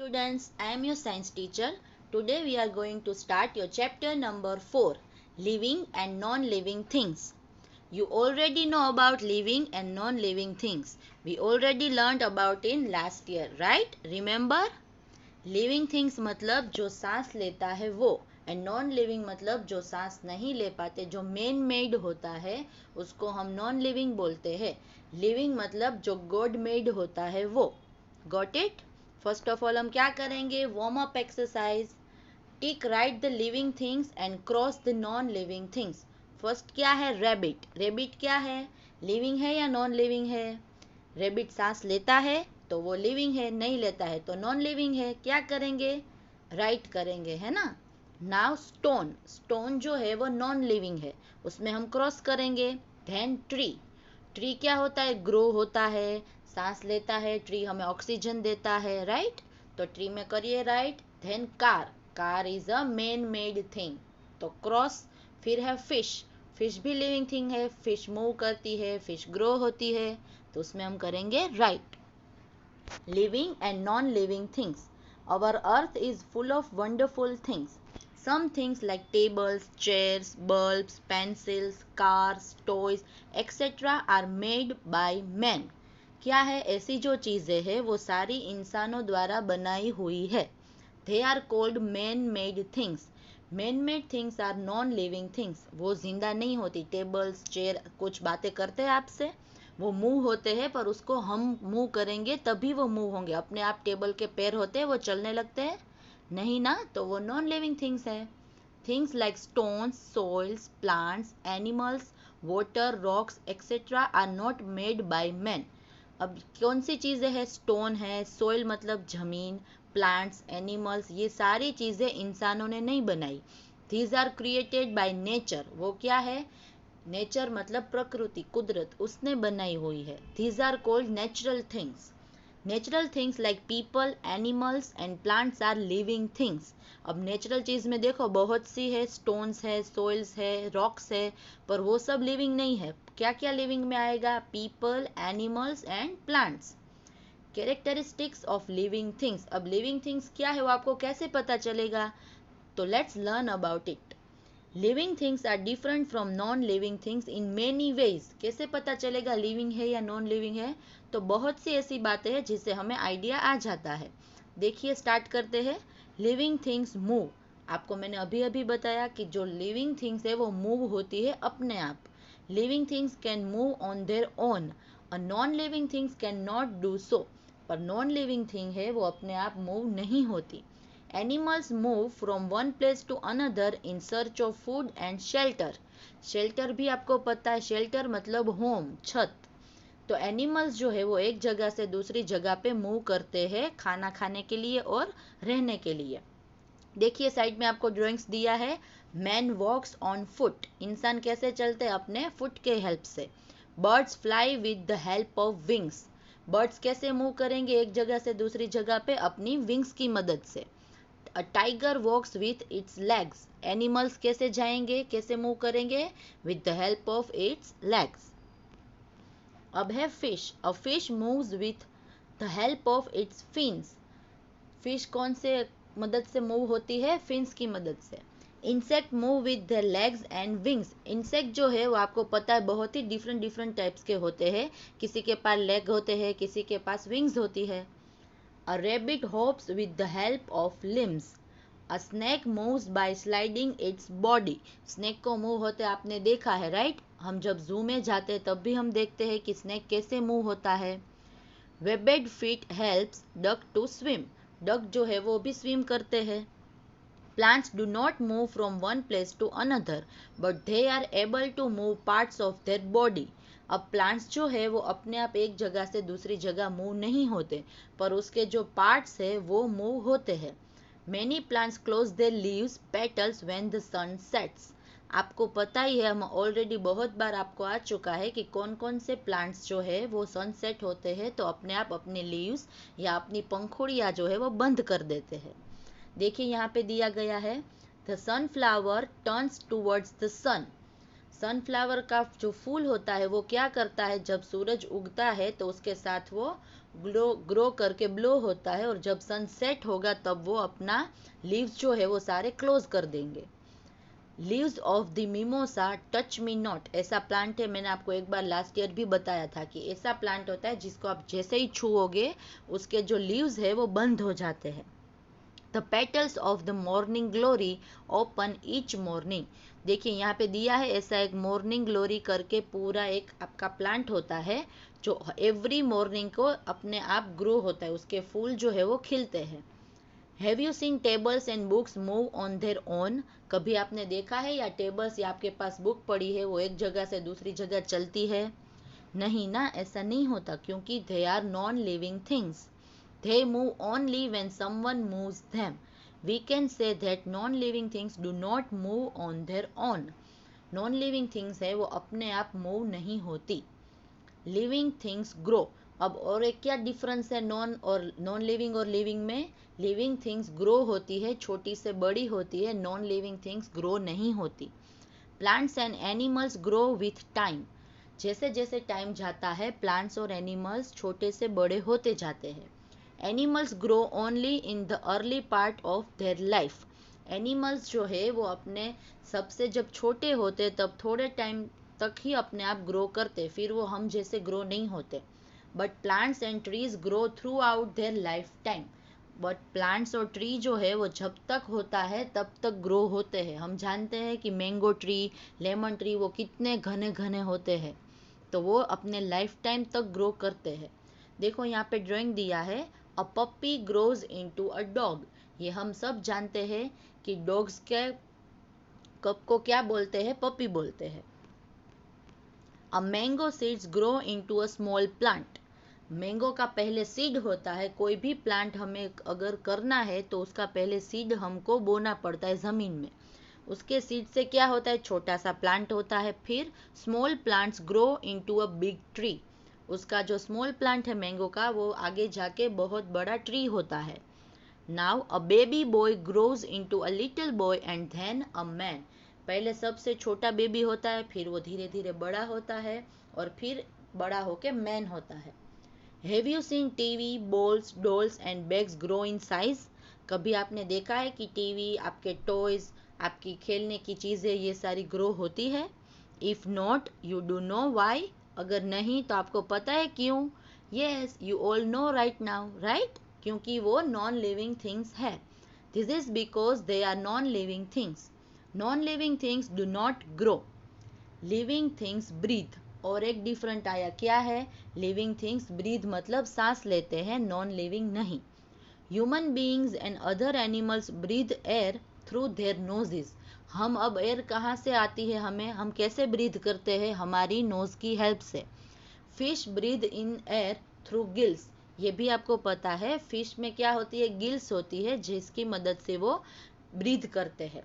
Students, I am your science teacher. Today we are going to start your chapter number 4, Living and Non-Living Things. You already know about living and non-living things. We already learned about in last year, right? Remember? Living things मतलब जो सांस लेता है वो, and non living मतलब जो सांस नहीं ले पाते, जो मेन मेड होता है उसको हम नॉन लिविंग बोलते हैं. लिविंग मतलब जो गॉड मेड होता है वो. Got it? First of all हम क्या करेंगे? Warm up exercise. Tick right the living things and cross the non living things. First क्या है? रैबिट. रैबिट क्या है? लिविंग है या नॉन लिविंग है? रैबिट सांस लेता है तो वो लिविंग है, नहीं लेता है तो नॉन लिविंग है. क्या करेंगे? राइट करेंगे, है ना. Now stone. स्टोन जो है वो नॉन लिविंग है, उसमें हम क्रॉस करेंगे. Then tree. ट्री क्या होता है? ग्रो होता है, सांस लेता है, ट्री हमें ऑक्सीजन देता है, राइट. तो ट्री में करिए right. Then car. Car is a man made thing, तो क्रॉस. फिर है फिश. फिश भी लिविंग थिंग है, फिश मूव करती है, फिश ग्रो होती है, तो उसमें हम करेंगे right. Living and non-living things. Our earth is full of wonderful things. Some things like tables, chairs, bulbs, pencils, cars, toys, etc. are made by men. क्या है? ऐसी जो चीज़ें हैं वो सारी इंसानों द्वारा बनाई हुई है. They are called man-made things. Man-made things are non-living things. वो जिंदा नहीं होती. टेबल्स, चेयर कुछ बातें करते हैं आपसे, वो मूव होते हैं, पर उसको हम मूव करेंगे तभी वो मूव होंगे. अपने आप टेबल के पैर होते हैं, वो चलने लगते हैं नहीं ना, तो वो नॉन लिविंग थिंग्स है. Things like stones, soils, plants, animals, water, rocks etcetera are not made by man. अब कौन सी चीज़ें हैं? स्टोन है, सोइल मतलब जमीन, प्लांट्स, एनिमल्स, ये सारी चीज़ें इंसानों ने नहीं बनाई. These are created by nature. वो क्या है? नेचर मतलब प्रकृति, कुदरत, उसने बनाई हुई है. These are called natural things. Natural things like people, animals and plants are living things. अब नेचुरल चीज में देखो बहुत सी है, स्टोन्स है, सोइल्स है, रॉक्स है, पर वो सब लिविंग नहीं है. क्या क्या लिविंग में आएगा? People, animals and plants. Characteristics of living things. अब लिविंग थिंग्स क्या है वो आपको कैसे पता चलेगा? तो let's learn about it. Living things are different from non living things in many ways. कैसे पता चलेगा लिविंग है या नॉन लिविंग है? तो बहुत सी ऐसी बातें हैं जिससे हमें आइडिया आ जाता है. देखिए, स्टार्ट करते हैं. Living things move. आपको मैंने अभी अभी बताया कि जो लिविंग थिंग्स है वो मूव होती है अपने आप. Living things can move on their own. A non living things can not do so. पर नॉन लिविंग थिंग है वो अपने आप मूव नहीं होती. Animals move from one place to another in search of food and shelter. Shelter भी आपको पता है, शेल्टर मतलब होम, छत. तो एनिमल्स जो है वो एक जगह से दूसरी जगह पे मूव करते हैं खाना खाने के लिए और रहने के लिए. देखिए साइड में आपको ड्राइंग्स दिया है. Man walks on foot. इंसान कैसे चलते हैं? अपने फुट के हेल्प से. Birds fly with the help of wings. Birds कैसे मूव करेंगे एक जगह से दूसरी जगह पे? अपनी विंग्स की मदद से. A tiger walks with its legs. Animals कैसे जाएंगे, कैसे मूव करेंगे? With the help of its legs. अब है fish. A fish moves with the help of its fins. Fish कौन से मदद से मूव होती है? fins की मदद से. Insect move with their legs and wings. Insect जो है वो आपको पता है बहुत ही डिफरेंट टाइप्स के होते हैं. किसी के पास लेग होते हैं, किसी के पास विंग्स होती है. A rabbit hops with the help of limbs. A snake moves by sliding its body. Snake को मूव होते आपने देखा है, राइट. हम जब जू में जाते हैं तब भी हम देखते हैं कि स्नेक कैसे मूव होता है. Webbed feet helps duck to swim. Duck जो है वो भी स्विम करते हैं. Plants do not move from one place to another, but they are able to move parts of their body. अब प्लांट्स जो है वो अपने आप एक जगह से दूसरी जगह मूव नहीं होते, पर उसके जो पार्ट्स है वो मूव होते हैं. Many plants close their leaves petals when the sun sets. आपको पता ही है, हम ऑलरेडी बहुत बार आपको आ चुका है कि कौन कौन से प्लांट्स जो है वो सनसेट होते हैं तो अपने आप अपने लीव्स या अपनी पंखुड़ियाँ जो है वो बंद कर देते हैं. देखिए यहाँ पे दिया गया है. The sunflower turns towards the sun. Sunflower का जो फूल होता है वो क्या करता है? जब सूरज उगता है तो उसके साथ वो ग्रो करके ब्लो होता है, और जब सन सेट होगा तब वो अपना लीव्स जो है वो सारे क्लोज कर देंगे। Leaves of the mimosa touch me not, ऐसा प्लांट है, मैंने आपको एक बार लास्ट ईयर भी बताया था कि ऐसा प्लांट होता है जिसको आप जैसे ही छुओगे उसके जो लीव्स है वो बंद हो जाते हैं। The petals of the morning glory open each morning, देखिए यहाँ पे दिया है ऐसा एक मॉर्निंग ग्लोरी करके पूरा एक आपका प्लांट होता है जो एवरी मॉर्निंग को अपने आप ग्रो होता है, उसके फूल जो है वो खिलते हैं। Have you seen tables and books move on their own, कभी आपने देखा है या टेबल्स या आपके पास बुक पड़ी है वो एक जगह से दूसरी जगह चलती है? नहीं ना, ऐसा नहीं होता, क्योंकि they are non living things. They move only when someone moves them. We can say that non living things do not move on their own. Non living things है वो अपने आप मूव नहीं होती। लिविंग थिंग्स ग्रो, अब और एक क्या डिफरेंस है नॉन लिविंग और लिविंग में? लिविंग थिंग्स ग्रो होती है, छोटी से बड़ी होती है, नॉन लिविंग थिंग्स ग्रो नहीं होती। Plants and animals grow with time, जैसे जैसे टाइम जाता है प्लांट्स और एनिमल्स छोटे से बड़े होते जाते हैं। Animals grow only in the early part of their life, animals जो है वो अपने सबसे जब छोटे होते तब थोड़े टाइम तक ही अपने आप ग्रो करते, फिर वो हम जैसे ग्रो नहीं होते। But plants and trees grow through out their life time, but plants और ट्री जो है वो जब तक होता है तब तक ग्रो होते हैं। हम जानते हैं कि मैंगो ट्री, लेमन ट्री वो कितने घने घने होते हैं, तो वो अपने लाइफ टाइम तक ग्रो करते हैं। देखो यहाँ पे ड्राइंग दिया है, अ पप्पी ग्रोज इनटू अ डॉग, ये हम सब जानते हैं कि डॉग्स के कप को क्या बोलते हैं? पपी बोलते हैं। A mango seeds grow into a small plant, mango का पहले सीड होता है, कोई भी प्लांट हमें अगर करना है तो उसका पहले सीड हमको बोना पड़ता है जमीन में, उसके सीड से क्या होता है? छोटा सा प्लांट होता है। फिर small plants grow into a big tree, उसका जो स्मॉल प्लांट है मैंगो का वो आगे जाके बहुत बड़ा ट्री होता है। Now a baby boy grows into a little boy and then a man, पहले सबसे छोटा बेबी होता है, फिर वो धीरे धीरे बड़ा होता है और फिर बड़ा होके मैन होता है। Have you seen TV, balls, dolls and bags grow in size, कभी आपने देखा है कि टीवी, आपके टॉयज, आपकी खेलने की चीजें ये सारी ग्रो होती है? If not you do know why, अगर नहीं तो आपको पता है क्यों? Yes you all know right now, right, क्योंकि वो नॉन लिविंग थिंग्स है। This is because they are non living things. Non living things do not grow, living things breathe, और एक डिफरेंट आया, क्या है? लिविंग थिंग्स ब्रीथ मतलब सांस लेते हैं, नॉन लिविंग नहीं। Human beings and other animals breathe air through their noses, हम अब एयर कहाँ से आती है हमें, हम कैसे ब्रीथ करते हैं? हमारी नोज की हेल्प से। Fish breathe in air through gills, ये भी आपको पता है, फिश में क्या होती है? गिल्स होती है जिसकी मदद से वो ब्रीथ करते हैं।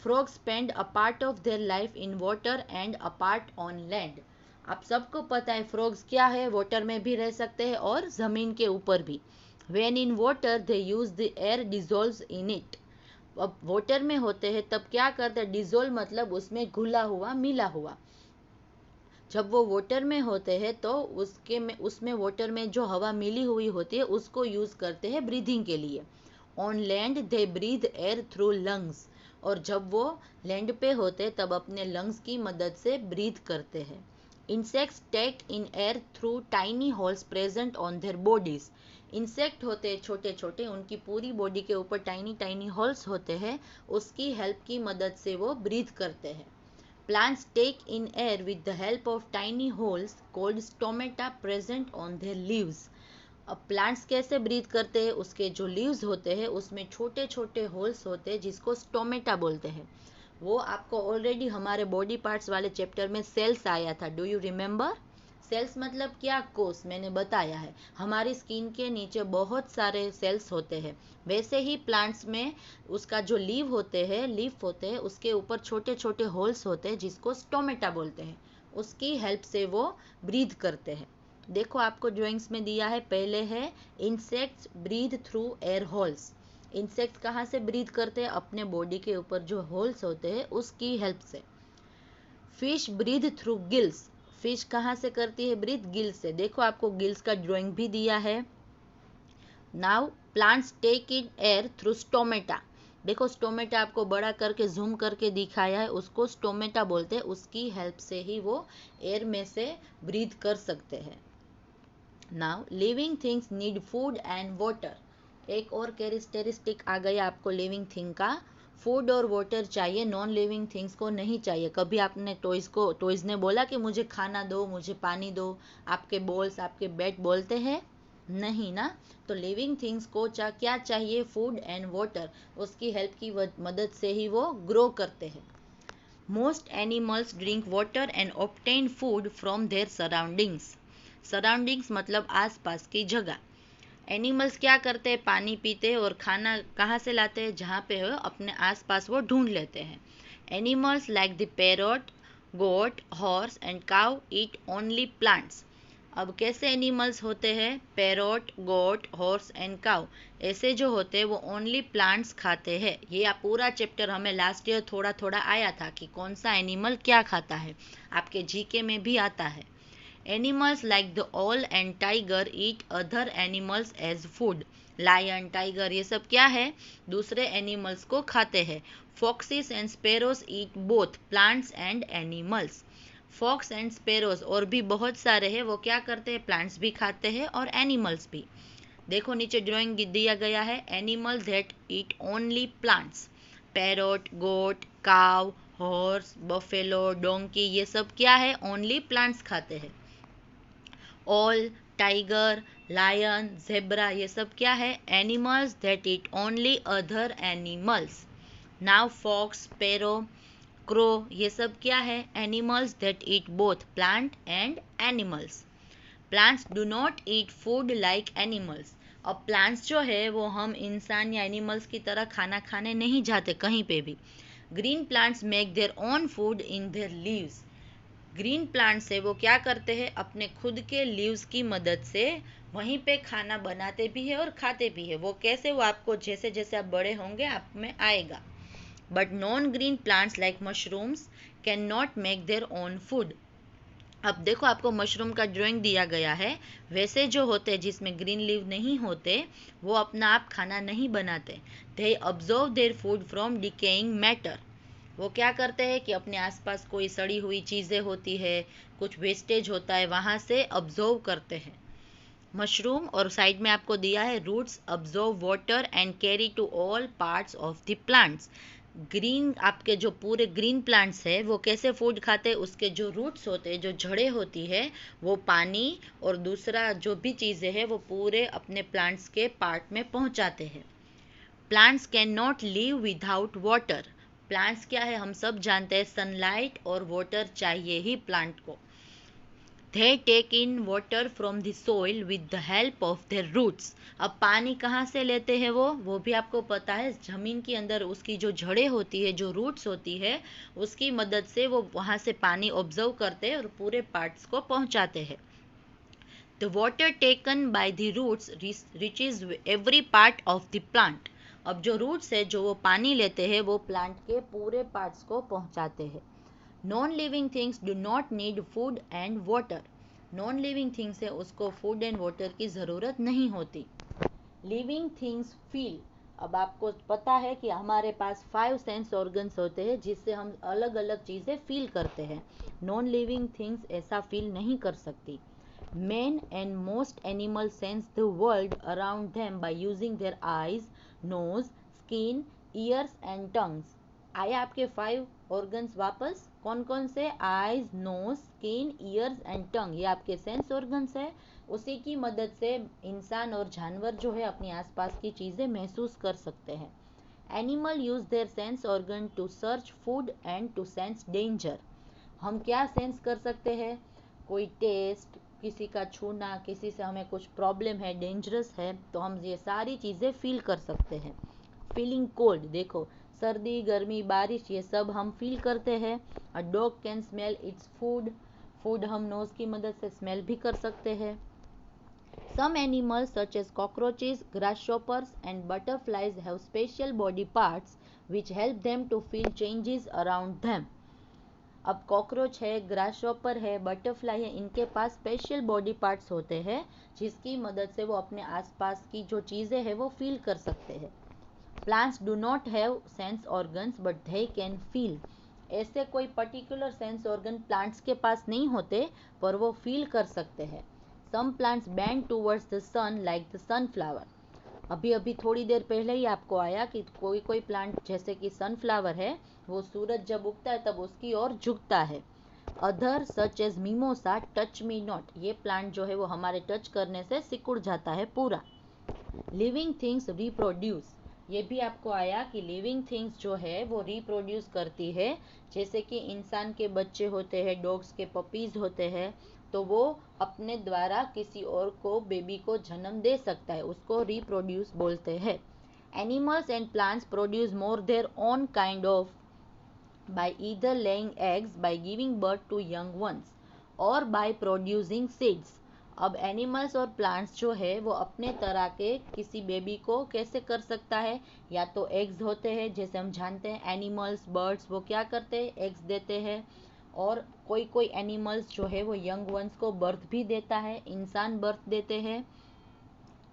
Frog spend a part of their life in water and a part on land, आप सबको पता है फ्रॉग्स क्या है, वाटर में भी रह सकते हैं और जमीन के ऊपर भी। When in water they use the air dissolves in it, अब वाटर में होते हैं तब क्या करते हैं? डिजोल्व मतलब उसमें घुला हुआ, मिला हुआ। जब वो वाटर में होते हैं तो उसमें वाटर में जो हवा मिली हुई होती है उसको यूज करते हैं ब्रीदिंग के लिए। On land they breathe air through lungs, और जब वो लैंड पे होते तब अपने लंग्स की मदद से ब्रीथ करते हैं। Insects take in air through tiny holes present on their bodies, insect होते हैं छोटे छोटे, उनकी पूरी बॉडी के ऊपर टाइनी टाइनी होल्स होते हैं, उसकी हेल्प की मदद से वो ब्रीथ करते हैं। Plants take in air with the help of tiny holes called stomata present on their leaves. अब प्लांट्स कैसे ब्रीथ करते हैं? उसके जो लीव्स होते हैं उसमें छोटे छोटे होल्स होते हैं जिसको स्टोमेटा बोलते हैं। वो आपको ऑलरेडी हमारे बॉडी पार्ट्स वाले चैप्टर में सेल्स आया था, डू यू रिमेम्बर? सेल्स मतलब क्या? कोष, मैंने बताया है, हमारी स्किन के नीचे बहुत सारे सेल्स होते हैं। वैसे ही प्लांट्स में उसका जो लीफ होते हैं उसके ऊपर छोटे छोटे होल्स होते हैं जिसको स्टोमेटा बोलते हैं, उसकी हेल्प से वो ब्रीथ करते हैं। देखो आपको ड्राइंग्स में दिया है, पहले है insects breathe through air holes, insects कहाँ से ब्रीथ करते हैं? अपने बॉडी के ऊपर जो होल्स होते हैं उसकी हेल्प से। Fish breathe through gills, fish कहाँ से करती है ब्रीथ? गिल्स से। देखो आपको गिल्स का ड्राइंग भी दिया है। Now plants take in air through stomata. देखो स्टोमेटा आपको बड़ा करके जूम करके दिखाया है, उसको स्टोमेटा बोलते हैं। उसकी हेल्प से ही वो एयर में से ब्रीथ कर सकते हैं। Now living things need food and water. एक और कैरेक्टरिस्टिक आ गया आपको लिविंग थिंग का, फूड और वाटर चाहिए, नॉन लिविंग थिंग्स को नहीं चाहिए। कभी आपने टॉयज ने बोला कि मुझे खाना दो, मुझे पानी दो? आपके बॉल्स, आपके बैट बोलते हैं? नहीं ना। तो लिविंग थिंग्स को क्या चाहिए? Food and water. उसकी हेल्प की मदद से ही वो ग्रो करते हैं। Most animals drink water and obtain food from there surroundings. Surroundings मतलब आसपास की जगह। एनिमल्स क्या करते हैं? पानी पीते हैं और खाना कहाँ से लाते हैं? जहाँ पे हो अपने आसपास वो ढूंढ लेते हैं। Animals like the parrot, goat, horse and cow eat only plants. अब कैसे एनिमल्स होते हैं? Parrot, goat, horse and cow, ऐसे जो होते हैं वो ओनली प्लांट्स खाते हैं। ये आप पूरा चैप्टर हमें लास्ट ईयर थोड़ा थोड़ा आया था कि कौन सा एनिमल क्या खाता है, आपके जीके में भी आता है। Animals like the owl and tiger eat other animals as food. Lion, tiger ये सब क्या है? दूसरे एनिमल्स को खाते हैं। Foxes and sparrows eat both plants and animals. Fox and sparrows और भी बहुत सारे हैं, वो क्या करते हैं? प्लांट्स भी खाते हैं और एनिमल्स भी। देखो नीचे ड्राइंग दिया गया है, animal that eat only plants. Parrot, goat, cow, horse, buffalo, donkey ये सब क्या है? ओनली प्लांट्स खाते हैं। ऑल, टाइगर, लायन, जेब्रा ये सब क्या है? Animals that eat only other animals. Now fox, sparrow, crow ये सब क्या है? Animals that eat both plant and animals. Plants do not eat food like animals. अब प्लांट्स जो है वो हम इंसान या एनिमल्स की तरह खाना खाने नहीं जाते कहीं पे भी। Green plants make their own food in their leaves. Green plant से वो क्या करते हैं? अपने खुद के लीव्स की मदद से वहीं पे खाना बनाते भी है और खाते भी है। वो कैसे? वो आपको जैसे जैसे आप बड़े होंगे आप में आएगा। But non green plants like mushrooms can not make their own food. अब देखो आपको मशरूम का ड्राइंग दिया गया है, वैसे जो होते हैं जिसमें ग्रीन लीव नहीं होते वो अपना आप खाना नहीं बनाते। They observe their food from decaying matter. वो क्या करते हैं कि अपने आसपास कोई सड़ी हुई चीज़ें होती है, कुछ वेस्टेज होता है, वहाँ से ऑब्जर्व करते हैं। मशरूम और साइड में आपको दिया है roots observe water and carry to all parts of the plants. Green आपके जो पूरे ग्रीन प्लांट्स है वो कैसे फूड खाते हैं? उसके जो रूट्स होते हैं, जो जड़ें होती है, वो पानी और दूसरा जो भी चीज़ें हैं वो पूरे अपने प्लांट्स के पार्ट में पहुँचाते हैं। Plants can not live without water. Plants क्या है? हम सब जानते हैं सनलाइट और वाटर चाहिए ही प्लांट को। They take in water from the soil with the help of their roots. अब पानी कहाँ से लेते हैं? वो भी आपको पता है, जमीन के अंदर उसकी जो जड़ें होती है, जो रूट्स होती है, उसकी मदद से वो वहाँ से पानी ऑब्जर्व करते हैं और पूरे पार्ट्स को पहुँचाते हैं। The water taken by the roots reaches every part of the plant. अब जो रूट्स है जो वो पानी लेते हैं वो प्लांट के पूरे पार्ट्स को पहुंचाते हैं। Non living things do not need food and water. Non living things है उसको फूड एंड वाटर की ज़रूरत नहीं होती। Living things feel. अब आपको पता है कि हमारे पास 5 सेंस ऑर्गन्स होते हैं जिससे हम अलग अलग चीज़ें फील करते हैं। नॉन लिविंग थिंग्स ऐसा फील नहीं कर सकती। Men and most animals sense the world around them by using their eyes, nose, skin, ears and tongues. आए आपके 5 organs वापस? कौन कौन से? Eyes, nose, skin, ears and tongue, ये आपके सेंस ऑर्गन्स है। उसी की मदद से इंसान और जानवर जो है अपनी आसपास की चीज़ें महसूस कर सकते हैं। Animal use their sense organ to search food and to sense danger. हम क्या सेंस कर सकते हैं? कोई टेस्ट, किसी का छूना, किसी से हमें कुछ प्रॉब्लम है, डेंजरस है, तो हम ये सारी चीज़ें फील कर सकते हैं। फीलिंग कोल्ड, देखो सर्दी, गर्मी, बारिश ये सब हम फील करते हैं। A dog can smell its food. Food हम नोज की मदद से स्मेल भी कर सकते हैं। Some animals such as cockroaches, grasshoppers and butterflies have special body parts which help them to feel changes around them. अब कॉकरोच है, ग्रासहॉपर है, बटरफ्लाई है, इनके पास स्पेशल बॉडी पार्ट्स होते हैं जिसकी मदद से वो अपने आसपास की जो चीज़ें हैं वो फील कर सकते हैं। Plants do not have sense organs but they can feel. ऐसे कोई पर्टिकुलर सेंस ऑर्गन प्लांट्स के पास नहीं होते पर वो फील कर सकते हैं। Some plants bend towards the sun like the sunflower. अभी अभी थोड़ी देर पहले ही आपको आया कि कोई कोई प्लांट जैसे कि सनफ्लावर है वो सूरज जब उगता है तब उसकी ओर झुकता है। Other such as mimosa touch me not. ये प्लांट जो है वो हमारे टच करने से सिकुड़ जाता है पूरा। Living things reproduce. ये भी आपको आया कि लिविंग थिंग्स जो है वो रिप्रोड्यूस करती है। जैसे कि इंसान के बच्चे होते हैं, डॉग्स के पपीज होते हैं, तो वो अपने द्वारा किसी और को बेबी को जन्म दे सकता है, उसको रिप्रोड्यूस बोलते हैं। Animals and plants produce more their own kind of by either laying eggs by giving birth to young ones or by producing seeds। अब एनिमल्स और प्लांट्स जो है वो अपने तरह के किसी बेबी को कैसे कर सकता है, या तो एग्स होते हैं, जैसे हम जानते हैं एनिमल्स बर्ड्स वो क्या करते हैं, एग्स देते हैं, और कोई कोई एनिमल्स जो है वो यंग वंस को बर्थ भी देता है, इंसान बर्थ देते हैं।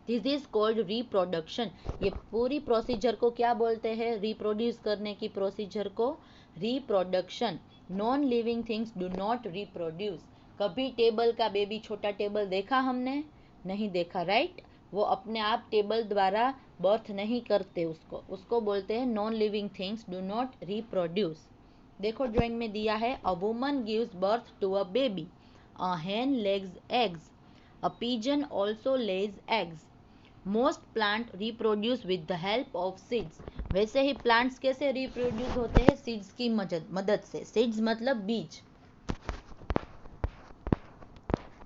This is called reproduction. ये पूरी प्रोसीजर को क्या बोलते हैं, रिप्रोड्यूस करने की प्रोसीजर को reproduction. Non living things do not reproduce. कभी टेबल का बेबी, छोटा टेबल देखा हमने? नहीं देखा, राइट? वो अपने आप टेबल द्वारा बर्थ नहीं करते, उसको बोलते हैं non living things do not reproduce. देखो ड्राइंग में दिया है, a woman gives birth to a baby, a hen lays eggs, a pigeon also lays eggs। Most plant reproduce with the help of seeds. वैसे ही plants कैसे reproduce होते हैं, seeds की मदद से। सीड्स मतलब बीज।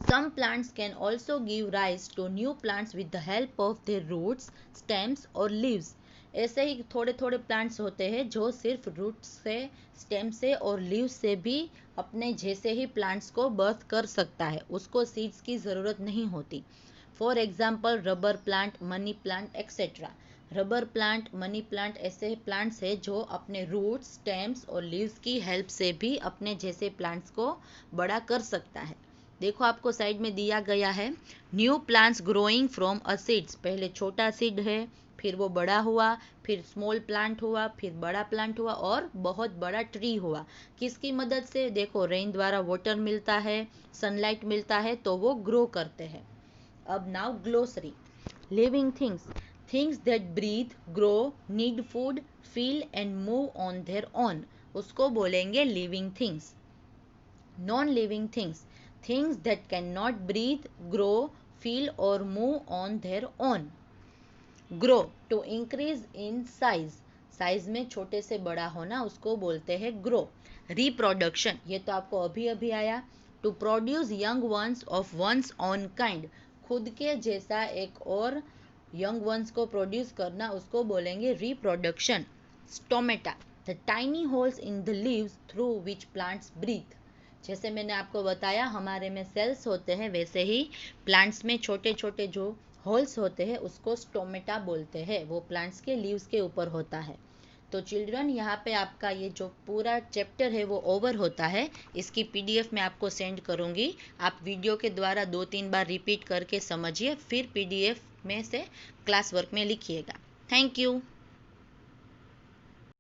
Some plants can also give rise to new plants with the help of their roots, stems और लीव्स। ऐसे ही थोड़े थोड़े प्लांट्स होते हैं जो सिर्फ रूट्स से, स्टेम से और लीव्स से भी अपने जैसे ही प्लांट्स को बर्थ कर सकता है, उसको सीड्स की ज़रूरत नहीं होती। For example rubber plant, money plant etcetera. Rubber plant, money plant ऐसे प्लांट्स है जो अपने रूट्स, स्टेम्स और लीव्स की हेल्प से भी अपने जैसे प्लांट्स को बड़ा कर सकता है। देखो आपको साइड में दिया गया है, new plants growing from a seeds. पहले छोटा सीड है, फिर वो बड़ा हुआ, फिर स्मॉल प्लांट हुआ, फिर बड़ा प्लांट हुआ और बहुत बड़ा ट्री हुआ। किसकी मदद से? देखो रेन द्वारा वाटर मिलता है, सनलाइट मिलता है, तो वो ग्रो करते हैं। अब now glossary. Living things, things that breathe, grow, need food, feel and move on their own, उसको बोलेंगे living things. Non living things, things that can not breathe, grow, feel और move on their own. Grow, to increase in size, size में छोटे से बड़ा होना, उसको बोलते हैं ग्रो। रिप्रोडक्शन, ये तो आपको अभी अभी आया, to produce young ones of ones on kind, खुद के जैसा एक और यंग वंस को प्रोड्यूस करना, उसको बोलेंगे reproduction. Stomata, the tiny holes in the leaves through which plants breathe. जैसे मैंने आपको बताया हमारे में सेल्स होते हैं, वैसे ही प्लांट्स में छोटे छोटे जो होल्स होते हैं उसको स्टोमेटा बोलते हैं, वो प्लांट्स के लीव्स के ऊपर होता है। तो चिल्ड्रन यहाँ पे आपका ये जो पूरा चैप्टर है वो ओवर होता है। इसकी पीडीएफ मैं आपको सेंड करूँगी, आप वीडियो के द्वारा 2-3 बार रिपीट करके समझिए, फिर पीडीएफ में से क्लास वर्क में लिखिएगा। Thank you.